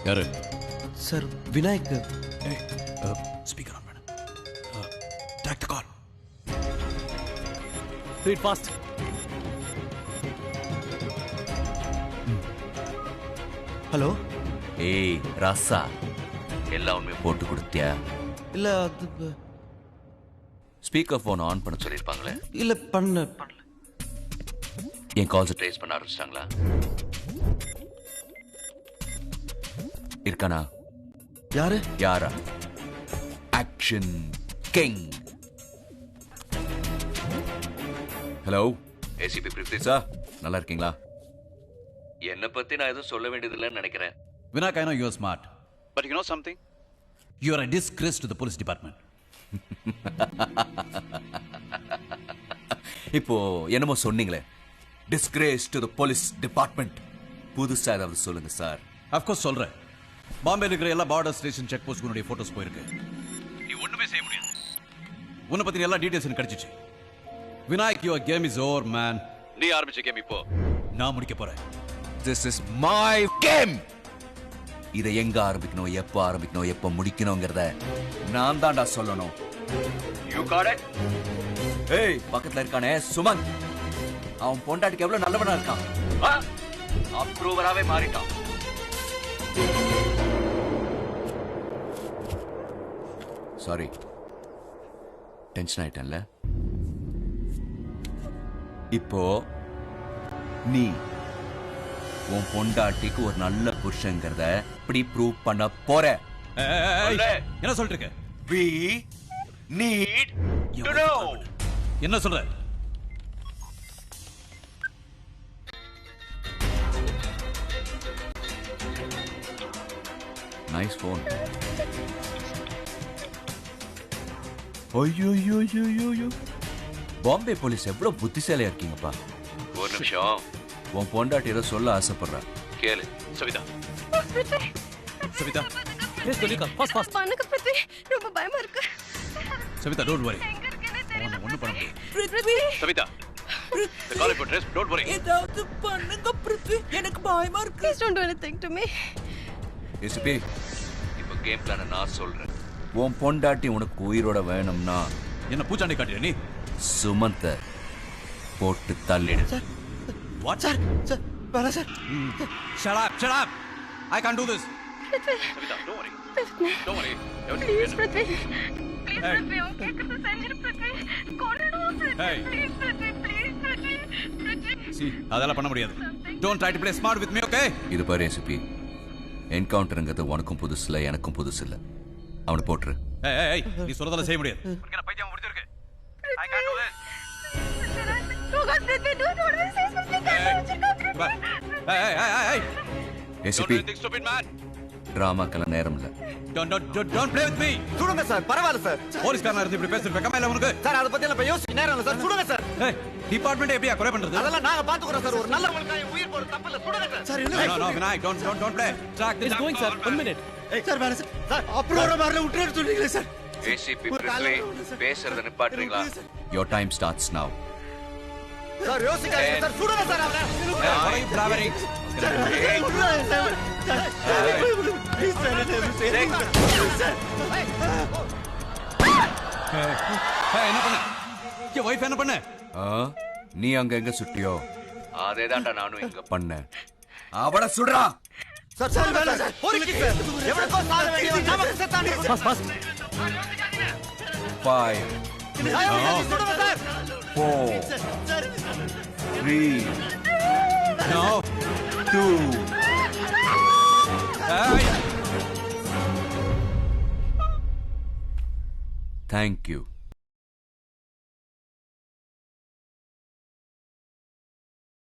யாரு sir Vinayak. Speaker on பண்ணு. Take the call. Read fast. Hello. ஏய் ராசா, எல்லா உண்மையும் போட்டு கொடுத்தியா? இல்ல அது ஸ்பீக்கர் ஃபோன் ஆன் பண்ண சொல்லியிருப்பாங்களே. இல்ல பண்ணல. என் கால்ஸ் ட்ரேஸ் பண்ண ஆரம்பிச்சிட்டாங்களா? இருக்கானா? யாரா? Action king. Hello ACP Prithvi sir, நல்லா இருக்கீங்களா? என்னை பத்தி நான் எதுவும் சொல்ல வேண்டியதில்லைன்னு நினைக்கிறேன். Vinayak, I know you are smart. But you know something? You are a disgrace to the police department. இப்போ என்னமோ சொன்னீங்களே, disgrace to the police department. புதுசா ஏதாவது சொல்லுங்க சார். Of course சொல்றேன். பாம்பேல இருக்கிற எல்லா பார்டர் ஸ்டேஷன் செக் போஸ்ட்களுடைய போட்டோஸ் போயிருக்கு. நீ ஒண்ணுமே செய்ய முடியாது. உன்னை பத்தி எல்லா டீடைல்ஸ் எனக்கு கிடைச்சிச்சு. Vinayak, your game is over, man. நீ ஆரம்பிச்ச கேம் இப்போ நான் முடிக்க போறேன். This is my game. இதை எங்க ஆரம்பிக்கணும், எப்ப ஆரம்பிக்கணும், எப்ப முடிக்கணும்ங்கறத நான் தான்டா சொல்லணும். You got it? ஏய், பக்கத்துல இருக்கானே சுமன், அவன் பொண்டாட்டிக்கு எவ்வளவு நல்லவனா இருக்கான். அப்ரூவராவே மாறிட்டான். சாரி, டென்ஷன் ஆயிட்டேன்ல. இப்போ நீ உன் பொண்டாட்டிக்கு ஒரு நல்ல புருஷங்கிறத இப்படி ப்ரூவ் பண்ண போற. என்ன சொல்லிட்டு இருக்க? We need to know. என்ன சொல்ற? Nice phone. ஐயோ, பாம்பே போலீஸ் எவ்வளவு புத்திசாலியா இருக்கீங்கப்பா. ஒரு நிமிஷம், உன் பொண்டாட்டி ஏதோ சொல்ல ஆசைப்படுறா, கேளு. Savitha. Savitha. Please Dolly call. Fast fast. பண்ணுங்க பிரித்வி, ரொம்ப பயமா இருக்கு. Savitha, don't worry. ஒண்ணும் பண்ண முடியாது. Prithvi. Savitha. The call for dress. Don't worry. ஏதாவது பண்ணுங்க பிரித்வி, எனக்கு பயமா இருக்கு. Please don't do anything to me. ACP, இப்போ கேம் பிளான நான் சொல்றேன். உன் பொண்டாட்டி உனக்கு உயிரோட வேணும்னா என்ன பூச்சாண்டி காட்டியா நீ? சுமந்த போட்டு தள்ளிடு. What? Sir, bala sir. Shut up. I can't do this. Savita, don't worry. Don't worry. Please, Prithvi. Please, Prithvi. Okay, can you send it, Prithvi? Call it off, Prithvi. Hey. Please, Prithvi. Please, Prithvi. See, அதெல்லாம் பண்ண முடியாது. Don't try to play smart with me, okay? இது பாரு ACP, என்கவுண்டர்ங்கிறது உனக்கும் புதுசு இல்லை, எனக்கும் புதுசு இல்லை. அவனை போட்டுரு. ஏய், நீ சொல்றதெல்லாம் செய்ய முடியாது. உனக்கு என்ன பைத்தியம் முடிஞ்சிருக்கு? I can't do this. No, God, Prithvi, don't do this. Hey. ACP, Don't do anything stupid, man. டிராமாக்கெல்லாம் நேரம் இல்லை. Don't play with me. சுடுங்க சார், பரவாயில்ல சார். போலீஸ்காரனா இருந்து இப்படி பேசுற வெக்கமா இல்ல உனக்கு? சார், அத பத்தி எல்லாம் இப்ப யோசிக்க நேரம் இல்ல சார். சுடுங்க சார். ஏய், டிபார்ட்மெண்ட் எப்படியா குறை பண்றது? அதெல்லாம் நாங்க பாத்துக்கறோம் சார். ஒரு நல்ல மனுஷன் உயிர் போற தப்பு இல்ல. சுடுங்க சார். சார், இல்ல. No, Vinayak, don't play. Track this. It's going, sir. 1 minute. ஏய், சார், வேற சார். சார், அப்ரோட மாறல விட்டுறேன்னு சொன்னீங்களே சார். ஏசிபி பிரித்வி, பேசுறத நிப்பாட்டுறீங்களா? Your time starts now. Sir, யோசிக்காதீங்க சார். சுடுங்க சார் அவரை. Why are you blabbering? ஏய், சுடுங்க sir. Please sir, sir. Hey, என்ன பண்ண? என் வைஃப் என்ன பண்ண? நீ அங்க எங்க சுட்டியோ அதேதான்டா நானும் எங்க பண்ணேன். அவளை சுடுறா. சார், சார், வேலை சார். பொறுக்கி சார். எவ்வளவு சாக வேண்டியவன் நமக்கு செத்தானே. Fast, fast. 5 சுடுங்க sir. 4 3 No. 2 Hey. Thank you.